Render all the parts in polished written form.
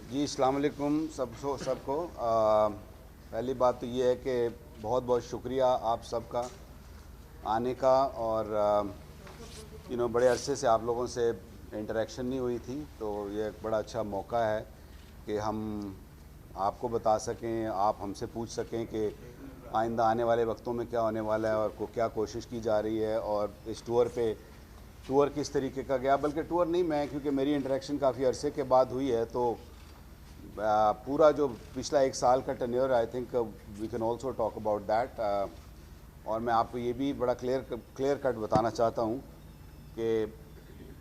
जी अस्सलाम वालेकुम सबको। पहली बात तो ये है कि बहुत बहुत शुक्रिया आप सबका आने का, और बड़े अरसे से आप लोगों से इंटरेक्शन नहीं हुई थी, तो ये एक बड़ा अच्छा मौका है कि हम आपको बता सकें, आप हमसे पूछ सकें कि आइंदा आने वाले वक्तों में क्या होने वाला है और क्या कोशिश की जा रही है, और इस टूर किस तरीके का गया। बल्कि टूर नहीं, मैं क्योंकि मेरी इंटरेक्शन काफ़ी अरसे के बाद हुई है, तो पूरा जो पिछला एक साल का tenure, I think we can also talk about that. और मैं आपको ये भी बड़ा क्लियर कट बताना चाहता हूँ कि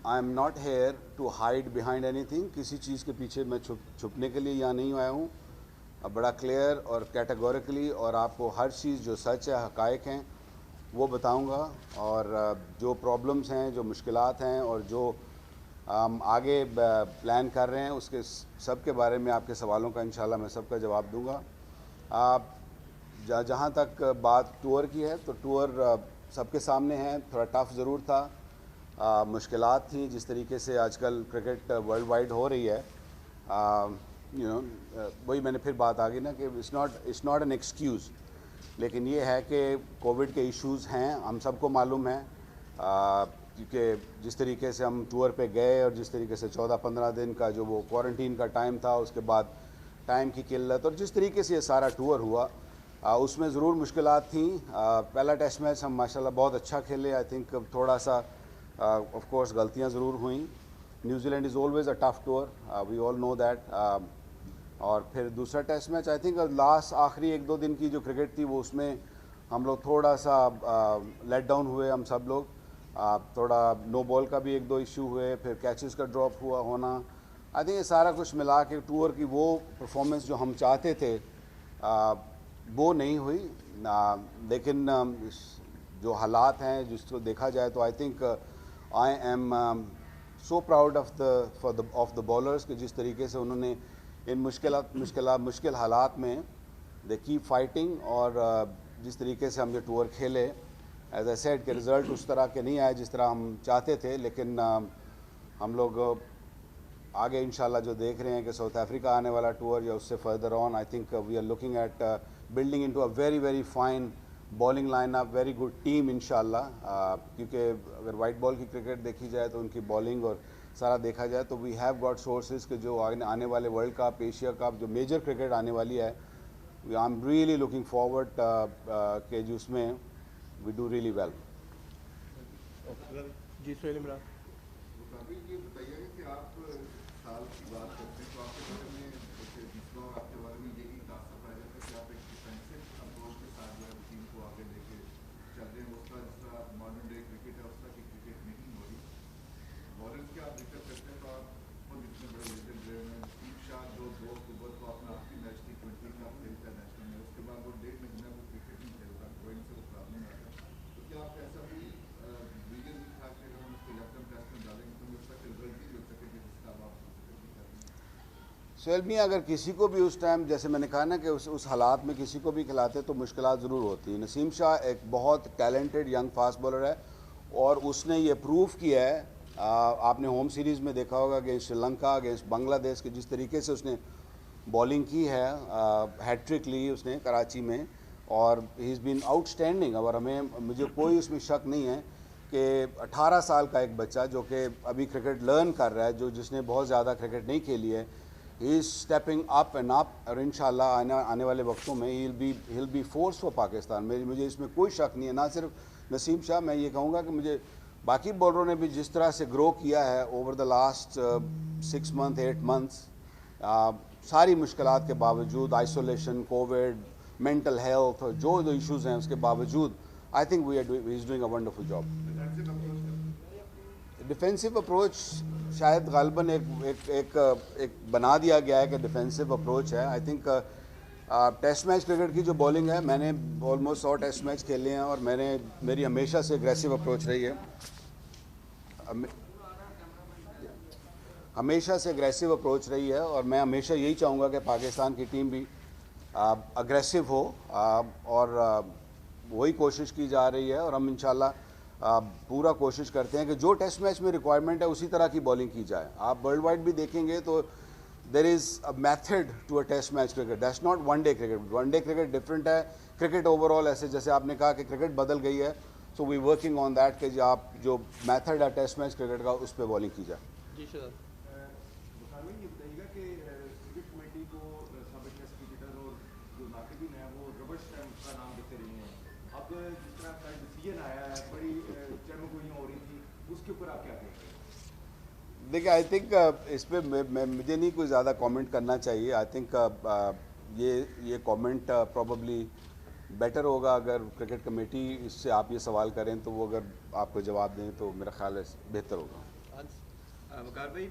I am not here to hide behind anything. किसी चीज़ के पीछे मैं छुपने के लिए यहाँ नहीं आया हूँ। बड़ा क्लियर और कैटेगोरिकली, और आपको हर चीज़ जो सच है, हकायक हैं, वो बताऊँगा। और जो प्रॉब्लम्स हैं, जो मुश्किलात हैं, और जो हम आगे प्लान कर रहे हैं, उसके सब के बारे में आपके सवालों का इंशाल्लाह मैं सबका जवाब दूंगा। आप जहाँ तक बात टूर की है, तो टूर सबके सामने है। थोड़ा टफ़ ज़रूर था, मुश्किलात थी। जिस तरीके से आजकल क्रिकेट वर्ल्ड वाइड हो रही है, वही मैंने फिर बात आ गई ना कि इट्स नॉट एन एक्सक्यूज़। लेकिन ये है कि कोविड के इश्यूज़ हैं, हम सबको मालूम है। क्योंकि जिस तरीके से हम टूर पे गए और जिस तरीके से 14-15 दिन का जो वो क्वारंटीन का टाइम था, उसके बाद टाइम की किल्लत, और जिस तरीके से ये सारा टूर हुआ, उसमें ज़रूर मुश्किलात थी। पहला टेस्ट मैच हम माशाल्लाह बहुत अच्छा खेले। आई थिंक थोड़ा सा ऑफ कोर्स गलतियां ज़रूर हुई। New Zealand is always a tough tour, we all know that. और फिर दूसरा test match, I think last आखिरी 1-2 दिन की जो क्रिकेट थी, वो उसमें हम लोग थोड़ा सा लेट डाउन हुए, हम सब लोग। थोड़ा नो बॉल का भी 1-2 इशू हुए, फिर कैचेस का ड्रॉप होना। आई थिंक ये सारा कुछ मिला के टूर की वो परफॉर्मेंस जो हम चाहते थे वो नहीं हुई। लेकिन जो हालात हैं, जिसको देखा जाए, तो I think I am so proud of the bowlers कि जिस तरीके से उन्होंने इन मुश्किल हालात में दे कीप फाइटिंग। और जिस तरीके से हम ये टूर खेले, एज आई सेड के रिज़ल्ट उस तरह के नहीं आए जिस तरह हम चाहते थे। लेकिन हम लोग आगे इंशाल्लाह जो देख रहे हैं कि साउथ अफ्रीका आने वाला टूर या उससे further on, I think we are looking at building into a very very fine bowling lineup, very good team इंशाल्लाह। क्योंकि अगर वाइट बॉल की क्रिकेट देखी जाए, तो उनकी बॉलिंग और सारा देखा जाए, तो वी हैव गॉट सोर्सेज के जो आने वाले वर्ल्ड कप, एशिया कप, जो मेजर क्रिकेट आने वाली है, I am really looking forward के जिसमें वी डू रियली वेल। जी सोहेल इमरान। अभी ये बताइए कि आप साल की बात करते हैं, तो आपके बारे में जैसे दूसरा और आपके बारे में यही खासा पाया जाता है कि आप एक डिफेंसिव अप्रोच के साथ जो है टीम को आगे लेके चल रहे हैं। उसका जिस तरह मॉडर्न डे क्रिकेट है, उसका की क्रिकेट नहीं हो रही। बॉलर्स की आप जिक्र करते हैं, तो आप खुद इतने बड़े लेजेंड रहे हैं। नसीम शाह जो 2 अक्टूबर को अपना आखिरी मैच T20 का खेलता है नेशनल में, उसके बाद वो 1.5 महीना वो क्रिकेट नहीं खेलता, ड्रॉइंग से वो प्रॉब्लम आता है। तो क्या आप ऐसा भी रीजन था कि अगर हम उसको यकदम टेस्ट में डालेंगे तो उस तक रिजल्ट नहीं मिल सकेंगे जिसका आप सोहेल मियाँ, अगर किसी को भी उस टाइम, जैसे मैंने कहा ना कि उस हालात में किसी को भी खिलाते तो मुश्किलात ज़रूर होती है। नसीम शाह एक बहुत टैलेंटेड यंग फास्ट बॉलर है, और उसने ये प्रूव किया है। आपने होम सीरीज़ में देखा होगा अगेंस्ट श्रीलंका, अगेंस्ट बांग्लादेश के जिस तरीके से उसने बॉलिंग की है, हैट्रिक ली उसने कराची में, और ही इज़ बीन आउटस्टैंडिंग। और मुझे कोई उसमें शक नहीं है कि 18 साल का एक बच्चा जो कि अभी क्रिकेट लर्न कर रहा है, जिसने बहुत ज़्यादा क्रिकेट नहीं खेली है, he is stepping up and up. और इंशाल्लाह आने वाले वक्तों में he'll be force for Pakistan. मुझे इसमें कोई शक नहीं है। ना सिर्फ नसीम शाह, मैं ये कहूँगा कि मुझे बाकी बॉलरों ने भी जिस तरह से ग्रो किया है over the last 6 month 8 months, सारी मुश्किलात के बावजूद, आइसोलेशन, कोविड, मेंटल हेल्थ, और जो इश्यूज़ हैं उसके बावजूद, आई think he is doing a wonderful job. Defensive approach शायद गालिबन एक बना दिया गया है कि डिफेंसिव अप्रोच है। I think test match cricket की जो बॉलिंग है, मैंने ऑलमोस्ट 100 टेस्ट मैच खेले हैं, और मेरी हमेशा से एग्रेसिव अप्रोच रही है। हमेशा से एग्रेसिव अप्रोच रही है, और मैं हमेशा यही चाहूँगा कि पाकिस्तान की टीम भी अग्रेसिव हो, और वही कोशिश की जा रही है। और हम इंशाल्लाह पूरा कोशिश करते हैं कि जो टेस्ट मैच में रिक्वायरमेंट है उसी तरह की बॉलिंग की जाए। आप वर्ल्ड वाइड भी देखेंगे तो there is a method to a test match cricket, that's not one day cricket. One day cricket different है, क्रिकेट ओवरऑल ऐसे जैसे आपने कहा कि क्रिकेट बदल गई है, so we working on that कि आप जो मैथड है टेस्ट मैच क्रिकेट का उस पर बॉलिंग की जाए। जी सर। बुखार में ये बताइएगा कि क्रिकेट कमेटी को साबिक टेस्ट क्रिकेटर और जो नाकिबिन है वो रबर स्टैम्प का नाम देते रहे हैं। अब जिस तरह का डिसीजन आया है, बड़ी चरमगोइयाँ हो रही थी, उसके ऊपर आप क्या कहेंगे? देखिए आई थिंक इस पर मुझे नहीं कोई ज़्यादा कमेंट करना चाहिए। आई थिंक ये कमेंट प्रॉब्ली बेटर होगा अगर क्रिकेट कमेटी इससे आप ये सवाल करें तो वो अगर आपको जवाब दें तो मेरा ख्याल है बेहतर होगा। वकार भाई,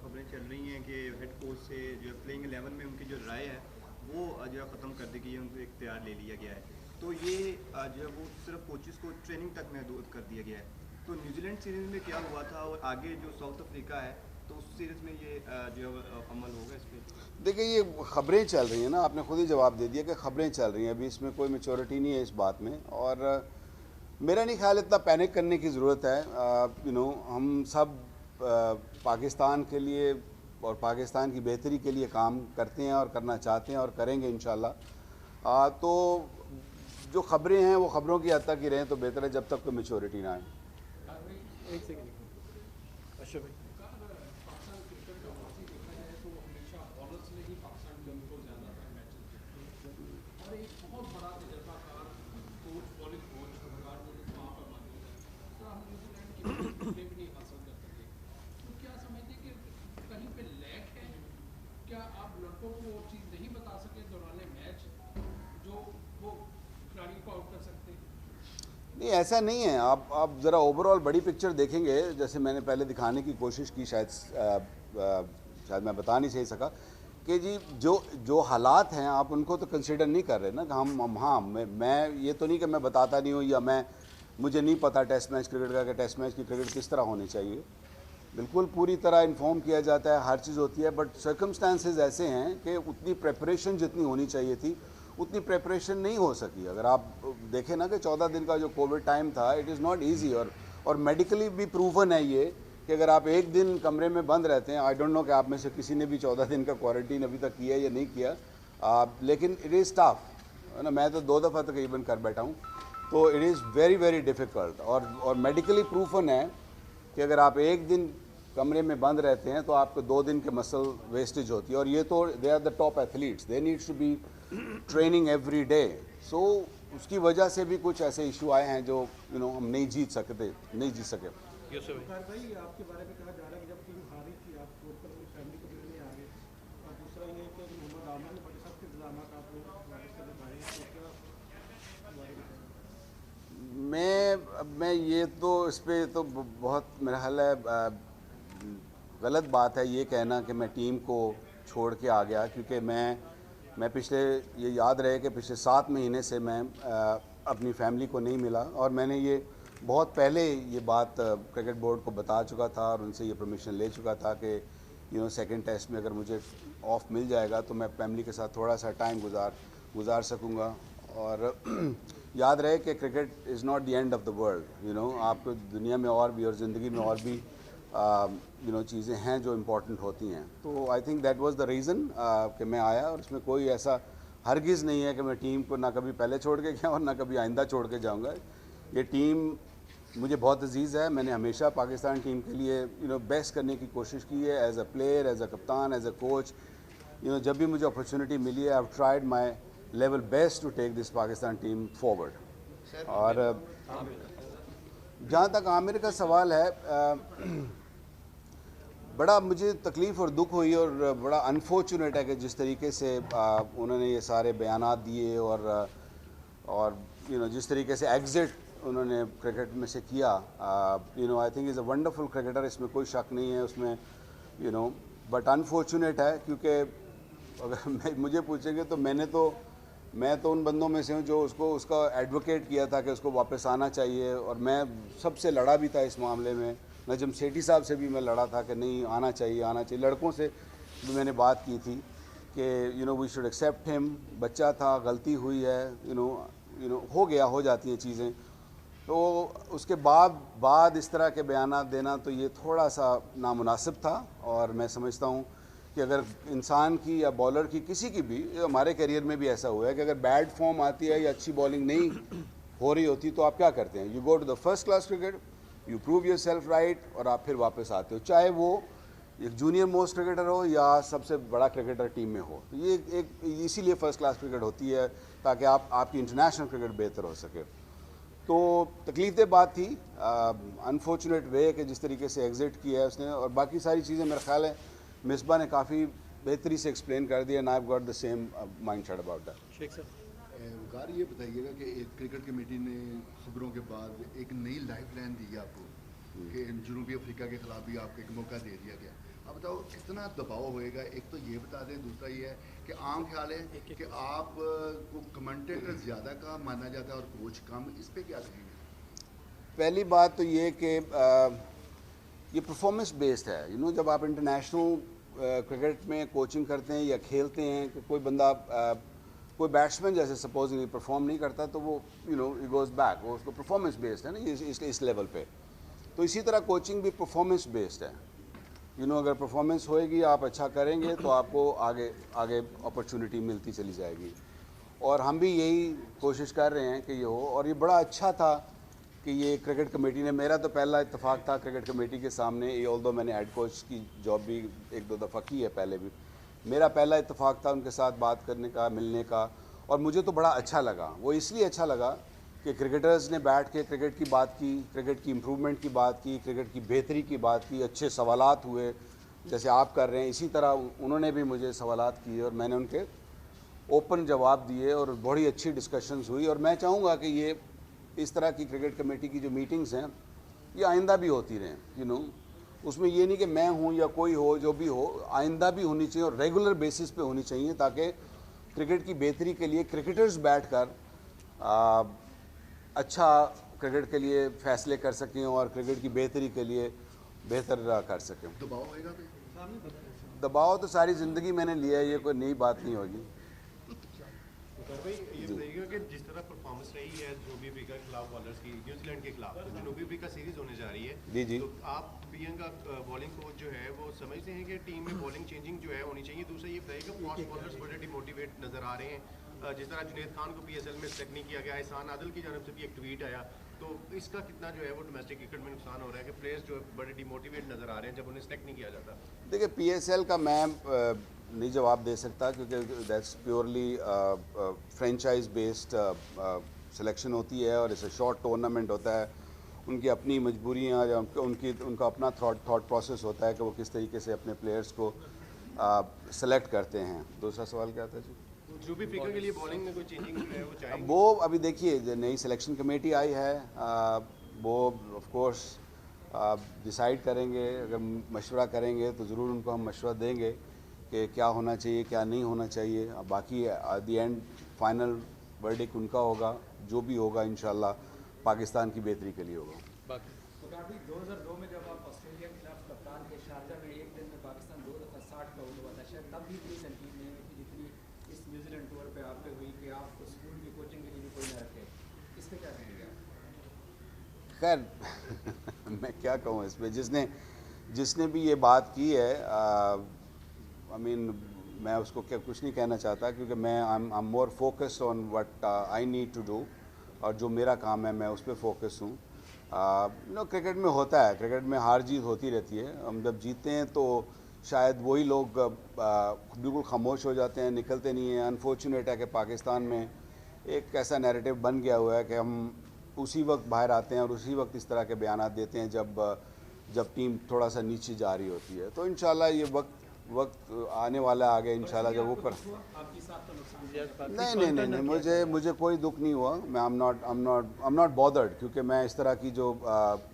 खबरें चल रही हैं कि हेड कोच से जो प्लेइंग 11 में उनकी जो राय है वो जो है ख़त्म कर दी गई है, उनको इख्तियार ले लिया गया है। तो ये जो है वो सिर्फ कोचेस को ट्रेनिंग तक महदूद कर दिया गया है। तो न्यूजीलैंड सीरीज़ में क्या हुआ था और आगे जो साउथ अफ्रीका है तो उस सीरीज़ में ये जो है अमल होगा इस पर? देखिए ये खबरें चल रही हैं ना, आपने खुद ही जवाब दे दिया कि खबरें चल रही हैं, अभी इसमें कोई मैच्योरिटी नहीं है इस बात में। और मेरा नहीं ख्याल इतना पैनिक करने की ज़रूरत है। हम सब पाकिस्तान के लिए और पाकिस्तान की बेहतरी के लिए काम करते हैं और करना चाहते हैं और करेंगे इंशाल्लाह। तो जो खबरें हैं वो खबरों की हद तक ही रहें तो बेहतर है, जब तक कोई मैच्योरिटी ना आए। एक सेकंड अच्छा भाई। नहीं ऐसा नहीं है, आप ज़रा ओवरऑल बड़ी पिक्चर देखेंगे, जैसे मैंने पहले दिखाने की कोशिश की, शायद मैं बता नहीं सही सका कि जी जो हालात हैं आप उनको तो कंसिडर नहीं कर रहे ना। कि हाँ मैं ये तो नहीं कि मैं बताता नहीं हूँ या मुझे नहीं पता टेस्ट मैच क्रिकेट का कि टेस्ट मैच की क्रिकेट किस तरह होनी चाहिए। बिल्कुल पूरी तरह इन्फॉर्म किया जाता है, हर चीज़ होती है, बट सर्कमस्टांसेस ऐसे हैं कि उतनी प्रेपरेशन जितनी होनी चाहिए थी उतनी प्रेपरेशन नहीं हो सकी। अगर आप देखें ना कि 14 दिन का जो कोविड टाइम था, इट इज़ नॉट ईजी। और मेडिकली भी प्रूवन है ये कि अगर आप एक दिन कमरे में बंद रहते हैं, आई डोंट नो कि आप में से किसी ने भी 14 दिन का क्वारंटीन अभी तक किया या नहीं किया, लेकिन इट इज़ टफ है ना। मैं तो 2 दफ़ा तकरीबन कर बैठा हूँ, तो it is very very difficult. और मेडिकली प्रूवन है कि अगर आप एक दिन कमरे में बंद रहते हैं तो आपको 2 दिन के मसल वेस्टेज होती है। और ये तो they are the top athletes, they needs to be training every day. So उसकी वजह से भी कुछ ऐसे इशू आए हैं जो हम नहीं जीत सके। बुखार भाई आपके बारे में कहा जा रहा है कि जब टीम हारी थी आप छोड़ कर अपनी फैमिली को मिलने आ गए, और दूसरा ये कि मोहम्मद आमिर ने बड़े सख्त इंतजाम आपको वापस करने पाए, तो क्या मैं ये तो इस पर तो बहुत मेरा ख्याल है गलत बात है ये कहना कि मैं टीम को छोड़ के आ गया, क्योंकि मैं पिछले, ये याद रहे कि पिछले 7 महीने से मैं अपनी फैमिली को नहीं मिला। और मैंने ये बहुत पहले ये बात क्रिकेट बोर्ड को बता चुका था और उनसे ये परमिशन ले चुका था कि सेकंड टेस्ट में अगर मुझे ऑफ मिल जाएगा तो मैं फैमिली के साथ थोड़ा सा टाइम गुजार सकूँगा। और याद रहे कि cricket is not the end of the world. आपको दुनिया में और भी और ज़िंदगी में और भी चीज़ें हैं जो इम्पोर्टेंट होती हैं। तो I think that was the reason कि मैं आया। और इसमें कोई ऐसा हरगिज़ नहीं है कि मैं टीम को ना कभी पहले छोड़ के गया और ना कभी आइंदा छोड़ के जाऊंगा। ये टीम मुझे बहुत अजीज़ है, मैंने हमेशा पाकिस्तान टीम के लिए बेस्ट करने की कोशिश की है, as a player, as a कप्तान, एज अ कोच। जब भी मुझे अपॉर्चुनिटी मिली है, I have tried my level best to take this Pakistan team forward. और जहाँ तक आमिर का सवाल है, बड़ा मुझे तकलीफ़ और दुख हुई और बड़ा अनफॉर्चुनेट है कि जिस तरीके से उन्होंने ये सारे बयानात दिए और जिस तरीके से एग्ज़िट उन्होंने क्रिकेट में से किया। I think is a wonderful cricketer, इसमें कोई शक नहीं है उसमें। बट अनफॉर्चुनेट है क्योंकि अगर मुझे पूछेंगे तो मैं तो उन बंदों में से हूँ जो उसका एडवोकेट किया था कि उसको वापस आना चाहिए। और मैं सबसे लड़ा भी था इस मामले में, नजम सेठी साहब से भी मैं लड़ा था कि नहीं आना चाहिए। लड़कों से भी मैंने बात की थी कि वी शुड एक्सेप्ट हिम, बच्चा था, गलती हुई है, हो जाती हैं चीज़ें। तो उसके बाद इस तरह के बयानात देना तो ये थोड़ा सा नामुनासिब था। और मैं समझता हूँ कि अगर इंसान की या बॉलर की किसी की भी, हमारे करियर में भी ऐसा हुआ है कि अगर बैड फॉर्म आती है या अच्छी बॉलिंग नहीं हो रही होती तो आप क्या करते हैं, you go to the first class cricket, you prove yourself right और आप फिर वापस आते हो, चाहे वो एक जूनियर मोस्ट क्रिकेटर हो या सबसे बड़ा क्रिकेटर टीम में हो। तो ये एक इसीलिए फर्स्ट क्लास क्रिकेट होती है ताकि आपकी इंटरनेशनल क्रिकेट बेहतर हो सके। तो तकलीफ दह बात थी, अनफॉर्चुनेट वे कि जिस तरीके से एग्ज़िट किया है उसने, और बाकी सारी चीज़ें मेरा ख्याल है मिसबा ने काफ़ी बेहतरी से एक्सप्लेन कर दिया, and I have got the same mindset about that. Sheikh sir, Waqar ये बताइएगा कि एक क्रिकेट कमेटी ने खबरों के बाद एक नई लाइफलाइन दी है आपको कि जनूबी अफ्रीका के खिलाफ भी आपको एक मौका दे दिया गया। अब बताओ कितना दबाव होएगा, एक तो ये बता दें, दूसरा ये है कि आम ख्याल है कि आप को कमेंटेटर ज़्यादा का माना जाता है और कोच कम, इस पर क्या कहेंगे? पहली बात तो ये कि ये परफॉर्मेंस बेस्ड है। यू नो, जब आप इंटरनेशनल क्रिकेट में कोचिंग करते हैं या खेलते हैं कि कोई बंदा कोई बैट्समैन जैसे सपोजिंगली परफॉर्म नहीं करता तो वो you know it goes back, वो उसको परफॉर्मेंस बेस्ड है ना, इस लेवल पे। तो इसी तरह कोचिंग भी परफॉर्मेंस बेस्ड है। यू नो, अगर परफॉर्मेंस होएगी, आप अच्छा करेंगे तो आपको आगे आगे अपॉर्चुनिटी मिलती चली जाएगी, और हम भी यही कोशिश कर रहे हैं कि ये हो। और ये बड़ा अच्छा था कि ये क्रिकेट कमेटी ने, मेरा तो पहला इत्तेफाक था क्रिकेट कमेटी के सामने, ये ऑल्दो मैंने हेड कोच की जॉब भी एक दो दफ़ा की है पहले भी, मेरा पहला इत्तेफाक था उनके साथ बात करने का, मिलने का, और मुझे तो बड़ा अच्छा लगा। वो इसलिए अच्छा लगा कि क्रिकेटर्स ने बैठ के क्रिकेट की बात की, क्रिकेट की इम्प्रूवमेंट की बात की, क्रिकेट की बेहतरी की बात की, अच्छे सवालात हुए जैसे आप कर रहे हैं, इसी तरह उन्होंने भी मुझे सवालात किए और मैंने उनके ओपन जवाब दिए और बड़ी अच्छी डिस्कशंस हुई। और मैं चाहूँगा कि ये इस तरह की क्रिकेट कमेटी की जो मीटिंग्स हैं ये आइंदा भी होती रहें। यू नो, उसमें ये नहीं कि मैं हूँ या कोई हो, जो भी हो, आइंदा भी होनी चाहिए और रेगुलर बेसिस पे होनी चाहिए, ताकि क्रिकेट की बेहतरी के लिए क्रिकेटर्स बैठकर अच्छा क्रिकेट के लिए फ़ैसले कर सकें और क्रिकेट की बेहतरी के लिए बेहतर कर सकें। दबाव होएगा फिर? दबाव तो सारी ज़िंदगी मैंने लिया है, ये कोई नई बात नहीं होगी। भाई ये बताइएगा कि जिस तरह परफॉर्मेंस रही है जनूबी अफ्रीका के खिलाफ बॉलर्स की, न्यूजीलैंड के खिलाफ, तो जनूबी अफ्रीका सीरीज होने जा रही है जी जी। तो आप प्रियंका बॉलिंग कोच जो है वो समझते हैं कि टीम में बॉलिंग चेंजिंग जो है होनी चाहिए? दूसरा ये बताइएगा फास्ट बॉलर्स बड़े डिमोटिवेट नजर आ रहे हैं, जिस तरह जुनैद खान को पीएसएल में सेलेक्ट नहीं किया गया, एहसान आदिल की जानब से भी एक ट्वीट आया, तो इसका कितना जो है वो डोमेस्टिक क्रिकेट में नुकसान हो रहा है कि प्लेयर्स जो है बड़े डिमोटिवेट नजर आ रहे हैं जब उन्हें सेलेक्ट नहीं किया जाता? देखिए, पीएसएल का मैं नहीं जवाब दे सकता क्योंकि that's purely franchise based selection होती है और इसे शॉर्ट टूर्नामेंट होता है, उनकी अपनी मजबूरियाँ या उनका अपना थॉट प्रोसेस होता है कि वो किस तरीके से अपने प्लेयर्स को सेलेक्ट करते हैं। दूसरा सवाल क्या था जी? जनूबी अफ्रीका के लिए बॉलिंग में कोई चेंजिंग जो है वो चाहेंगे? वो अभी देखिए, जो नई सिलेक्शन कमेटी आई है वो ऑफ कोर्स डिसाइड करेंगे, अगर मशवरा करेंगे तो ज़रूर उनको हम मशवरा देंगे कि क्या होना चाहिए क्या नहीं होना चाहिए। बाकी at the end final verdict उनका होगा, जो भी होगा इंशाल्लाह पाकिस्तान की बेहतरी के लिए होगा। बाकी तो काफ़ी 2002 में जब आप ऑस्ट्रेलिया के खिलाफ कप्तान के, शारजा में एक दिन में पाकिस्तान 2 दफ़ा 60 का हुआ था, शायद तब भी इतनी तनकीद नहीं हुई थी जितनी इस न्यूजीलैंड टूर पे आप पे हुई कि आपको स्कूल की कोचिंग के लिए भी कोई न रखे। इस पर क्या कहेंगे आप? खैर मैं क्या कहूँ इस पर, जिसने भी ये बात की है, आई मीन मैं उसको क्या कुछ नहीं कहना चाहता क्योंकि मैं I am more focused on what I need to do, और जो मेरा काम है मैं उस पर फोकस हूँ। नो, क्रिकेट में होता है, क्रिकेट में हार जीत होती रहती है। हम जब जीतते हैं तो शायद वही लोग बिल्कुल खामोश हो जाते हैं, निकलते नहीं हैं। अनफॉर्चुनेट है कि पाकिस्तान में एक ऐसा नैरेटिव बन गया हुआ है कि हम उसी वक्त बाहर आते हैं और उसी वक्त इस तरह के बयानात देते हैं जब टीम थोड़ा सा नीचे जा रही होती है। तो इंशाल्लाह ये वक्त आने वाला आगे इंशाल्लाह जब ऊपर। आपके साथ तो नुकसान नहीं, मुझे कोई दुख नहीं हुआ। मैं आई एम नॉट बॉदर्ड, क्योंकि मैं इस तरह की जो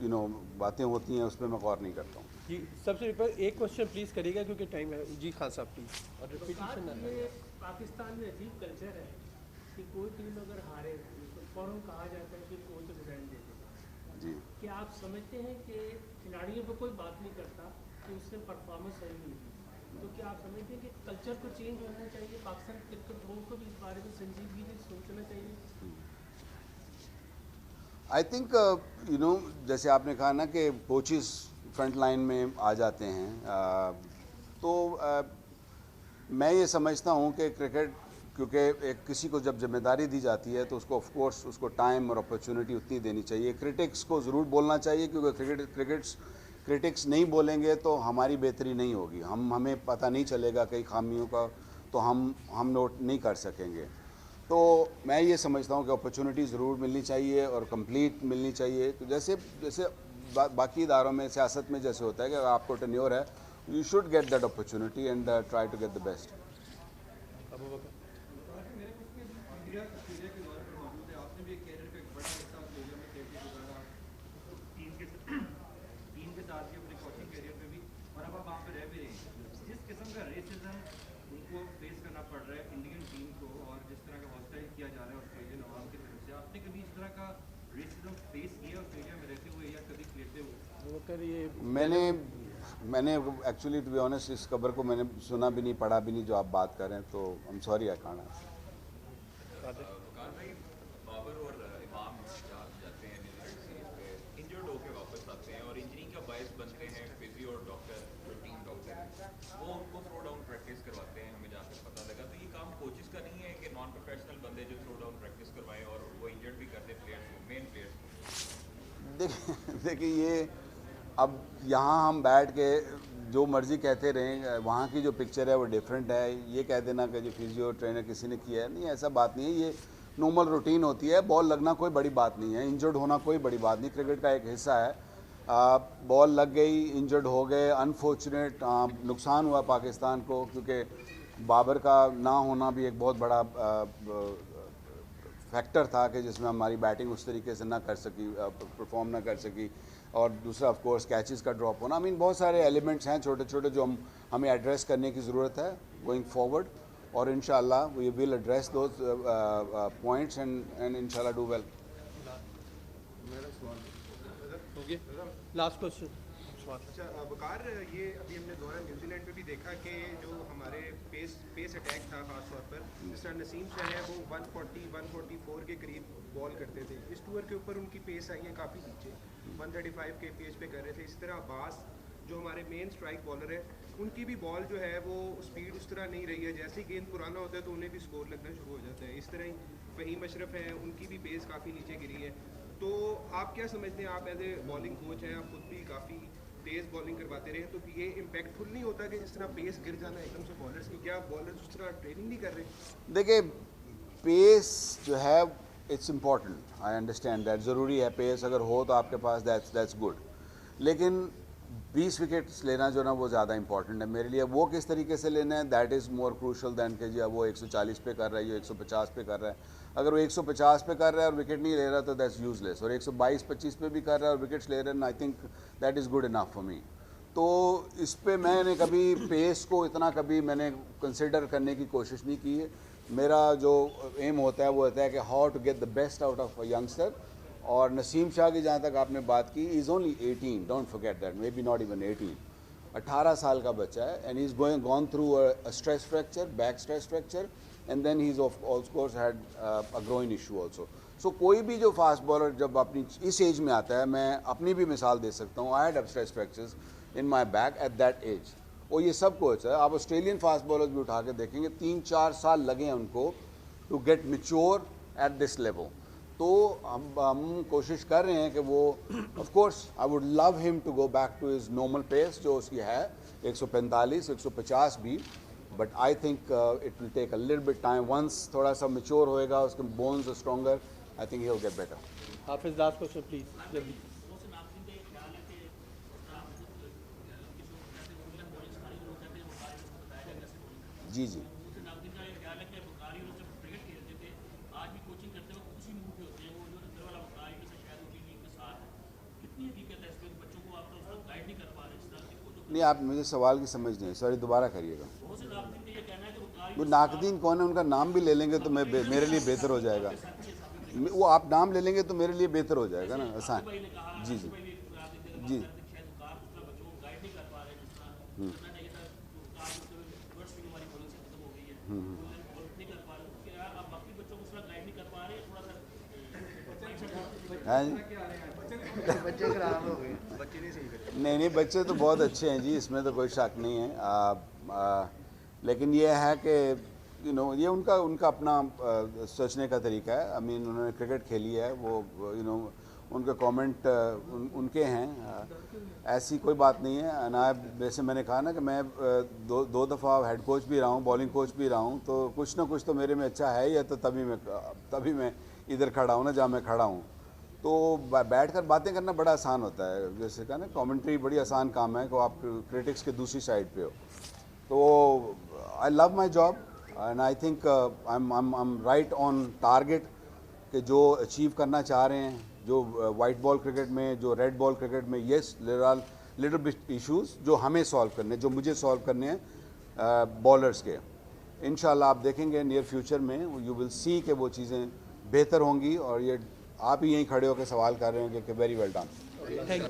यू नो बातें होती हैं उस पर मैं गौर नहीं करता हूँ। जी, सबसे ऊपर एक क्वेश्चन प्लीज़ करिएगा क्योंकि टाइम है। जी खान साहब प्लीज़, और रिपीटिशन ना ये पाकिस्तान में अजीब कल्चर है कि कोई टीम अगर हारे तो फ़ौरन कहा जाता है कि कोच रिजाइन दे देगा। जी, क्या आप समझते हैं कि खिलाड़ियों पर कोई बात नहीं करता कि उससे परफॉर्मेंस सही नहीं हुई, तो क्या आप समझते हैं कि कल्चर को चेंज होना चाहिए? पाकिस्तान क्रिकेट बोर्ड को भी इस बारे में संजीदगी से सोचना चाहिए। आई थिंक यू नो, जैसे आपने कहा ना कि कोचेस फ्रंट लाइन में आ जाते हैं, तो मैं ये समझता हूँ कि क्रिकेट, क्योंकि एक किसी को जब जिम्मेदारी दी जाती है तो उसको ऑफ कोर्स उसको टाइम और अपॉर्चुनिटी उतनी देनी चाहिए। क्रिटिक्स को ज़रूर बोलना चाहिए, क्योंकि क्रिटिक्स नहीं बोलेंगे तो हमारी बेहतरी नहीं होगी, हमें पता नहीं चलेगा कई खामियों का, तो हम नोट नहीं कर सकेंगे। तो मैं ये समझता हूँ कि अपॉर्चुनिटी ज़रूर मिलनी चाहिए और कंप्लीट मिलनी चाहिए। तो जैसे बाकी इदारों में, सियासत में जैसे होता है कि अगर आपको टेन्योर है, you should get that opportunity and try to get the best. Abu Bakar. Team के साथ भी अपने कोचिंग करियर पे भी, और अब आप वहाँ पे रह भी रहे हैं, जिस किस्म का रेसिज्म उनको फेस करना पड़ रहा है इंडियन टीम को, और जिस तरह का हॉस्टाइल किया जा रहा है ऑस्ट्रेलियन अवाम की तरफ से, आपने कभी इस तरह का रेसिज्म फेस किया ऑस्ट्रेलिया में रहते हुए या कभी खेलते हुए? अबू बकर, ये मैंने एक्चुअली टू बी ऑनेस्ट इस खबर को मैंने सुना भी नहीं, पढ़ा भी नहीं जो आप बात कर रहे हैं, तो I am sorry I can't answer. Babar और इमाम जाते हैं इंजर्ड होकर वापस आते हैं और इंजरी का बायस बनते हैं फिजियो और डॉक्टर, जो टीम डॉक्टर हैं वो उनको थ्रो डाउन प्रैक्टिस करवाते हैं, हमें जहाँ तक पता लगा। तो ये काम कोचेस का नहीं है कि नॉन प्रोफेशनल बंदे जो थ्रो डाउन प्रैक्टिस करवाएं और वो इंजर्ड भी कर दें प्लेयर्स को, मेन प्लेयर्स को? देखिए ये अब यहाँ हम बैठ के जो मर्ज़ी कहते रहें, वहाँ की जो पिक्चर है वो डिफरेंट है। ये कह देना कि जो फिजियो ट्रेनर किसी ने किया है, नहीं, ऐसा बात नहीं है। ये नॉर्मल रूटीन होती है। बॉल लगना कोई बड़ी बात नहीं है, इंजर्ड होना कोई बड़ी बात नहीं, क्रिकेट का एक हिस्सा है। बॉल लग गई, इंजर्ड हो गए, अनफॉर्चुनेट, नुकसान हुआ पाकिस्तान को, क्योंकि बाबर का ना होना भी एक बहुत बड़ा फैक्टर था कि जिसमें हमारी बैटिंग उस तरीके से ना कर सकी, परफॉर्म ना कर सकी। और दूसरा ऑफ कोर्स कैचेस का ड्रॉप होना। आई मीन बहुत सारे एलिमेंट्स हैं छोटे छोटे जो हमें एड्रेस करने की ज़रूरत है गोइंग फॉरवर्ड, और इंशाल्लाह we will address those points and इंशाल्लाह डू वेल। Last question. अच्छा वकार, ये अभी हमने दौरा न्यूजीलैंड पे भी देखा कि जो हमारे पेस अटैक था खास तौर पर, जिस तरह नसीम शाह है वो 140-144 के करीब बॉल करते थे। इस टूर के ऊपर उनकी पेस आई है काफ़ी नीचे, 135 के पेस पे कर रहे थे। इस तरह अब्बास जो हमारे मेन स्ट्राइक बॉलर है, उनकी भी बॉल जो है वो स्पीड उस तरह नहीं रही है। जैसे ही गेंद पुराना होता है तो उन्हें भी स्कोर लगना शुरू हो जाता है। इस तरह ही फहीम अशरफ है, उनकी भी पेस काफ़ी नीचे गिरी है। तो आप क्या समझते हैं, आप एज ए बॉलिंग कोच हैं, आप खुद भी काफ़ी तेज़ बॉलिंग करवाते रहे, तो ये इम्पैक्टफुल नहीं होता कि जिस तरह पेस गिर जाना एकदम से बॉलर्स की? क्या बॉलर्स उस तरह ट्रेनिंग नहीं कर रहे? देखिए पेस जो है it's important, I understand that, ज़रूरी है पेस अगर हो तो आपके पास, दैट्स गुड। लेकिन 20 विकेट्स लेना जो ना वो ज़्यादा इंपॉर्टेंट है मेरे लिए। वो किस तरीके से लेना है, that is more crucial than कि जी वो 140 पे कर रहा है, ये 150 पे कर रहा है। अगर वो 150 पे कर रहा है और विकेट नहीं ले रहा तो दैट्स यूजलेस, और 122-25 पे भी कर रहा है और विकेट्स ले रहे हैं, I think that is good enough for me. तो इस पे मैंने कभी पेस को इतना कभी मैंने कंसिडर करने की कोशिश नहीं की है। मेरा जो एम होता है वो होता है कि how to get the best out of a youngster. और नसीम शाह की जहाँ तक आपने बात की, is only 18, don't forget that, maybe not even 18, 18 साल का बच्चा है, and he is gone through a stress fracture, back stress fracture, and then he is of course had a groin issue also. So कोई भी जो fast bowler जब अपनी इस एज में आता है, मैं अपनी भी मिसाल दे सकता हूँ, I had stress fractures in my back at that age, और ये सब कुछ है। आप ऑस्ट्रेलियन फास्ट बॉलर्स भी उठा के देखेंगे, 3-4 साल लगे हैं उनको to get mature at this level. तो हम कोशिश कर रहे हैं कि वो, of course I would love him to go back to his normal pace जो उसकी है 145-150 भी, but I think it will take a little bit time. Once थोड़ा सा मैच्योर होएगा, उसके bones are stronger, I think he will get better. Hafeez, last question please, जल्दी। जी जी, नहीं आप मुझे सवाल की समझ नहीं, सॉरी दोबारा करिएगा। वो नाकदीन कौन है, उनका नाम भी ले लेंगे तो मेरे लिए बेहतर हो जाएगा। वो आप नाम ले लेंगे तो मेरे लिए बेहतर हो जाएगा ना, आसान। जी जी जी, हाँ जी, बच्चे खराब हो गए, बच्चे नहीं सही करे। नहीं बच्चे तो बहुत अच्छे हैं जी, इसमें तो कोई शक नहीं है। लेकिन ये है कि ये उनका अपना सोचने का तरीका है। आई मीन उन्होंने क्रिकेट खेली है, वो उनके कमेंट उनके हैं, ऐसी कोई बात नहीं है। ना वैसे मैंने कहा ना कि मैं दो दफ़ा हेड कोच भी रहा हूँ, बॉलिंग कोच भी रहा हूँ, तो कुछ ना कुछ तो मेरे में अच्छा है ही है, तो तभी मैं इधर खड़ा हूँ ना जहाँ मैं खड़ा हूँ। तो बैठकर बातें करना बड़ा आसान होता है, जैसे कहा ना कमेंट्री बड़ी आसान काम है कि आप क्रिटिक्स के दूसरी साइड पे हो। तो I love my job and I think I am right on target कि जो अचीव करना चाह रहे हैं, जो वाइट बॉल क्रिकेट में, जो रेड बॉल क्रिकेट में, yes there are little bit issues जो हमें सॉल्व करने, जो मुझे सॉल्व करने हैं बॉलर्स के। इंशाल्लाह आप देखेंगे नियर फ्यूचर में यू विल सी कि वो चीज़ें बेहतर होंगी। और ये आप ही यहीं खड़े होकर सवाल कर रहे हैं कि very well done. Thank you.